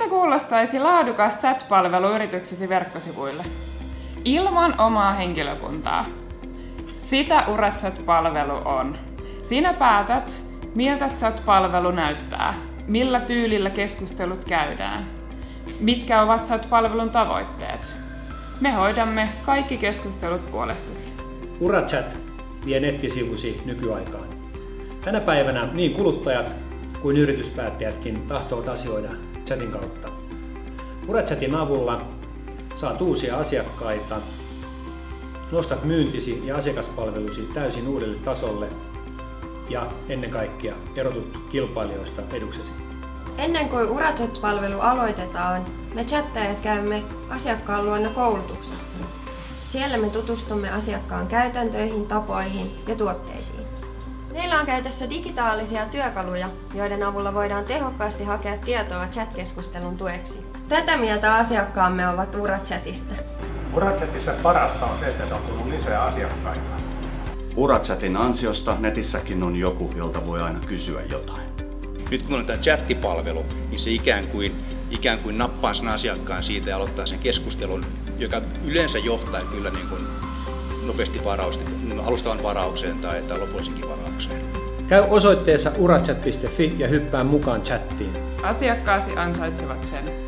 Miltä kuulostaisi laadukas chat-palvelu yrityksesi verkkosivuille? Ilman omaa henkilökuntaa. Sitä UraChat-palvelu on. Sinä päätät, miltä chat-palvelu näyttää, millä tyylillä keskustelut käydään, mitkä ovat chat-palvelun tavoitteet. Me hoidamme kaikki keskustelut puolestasi. UraChat vie nettisivusi nykyaikaan. Tänä päivänä niin kuluttajat kuin yrityspäättäjätkin tahtovat asioida chatin kautta. UraChatin avulla saat uusia asiakkaita, nostat myyntisi ja asiakaspalvelusi täysin uudelle tasolle ja ennen kaikkea erotut kilpailijoista eduksesi. Ennen kuin UraChat-palvelu aloitetaan, me chattajat käymme asiakkaan luona koulutuksessa. Siellä me tutustumme asiakkaan käytäntöihin, tapoihin ja tuotteisiin. Meillä on käytössä digitaalisia työkaluja, joiden avulla voidaan tehokkaasti hakea tietoa chat-keskustelun tueksi. Tätä mieltä asiakkaamme ovat UraChatista. UraChatissa parasta on se, että se on tullut lisää asiakkaita. UraChatin ansiosta netissäkin on joku, jolta voi aina kysyä jotain. Nyt kun on tämä chattipalvelu, niin se ikään kuin nappaa sen asiakkaan siitä ja aloittaa sen keskustelun, joka yleensä johtaa kyllä niin kuin nopeasti alustavan varaukseen tai lopullisenkin varaukseen. Käy osoitteessa urachat.fi ja hyppää mukaan chattiin. Asiakkaasi ansaitsevat sen.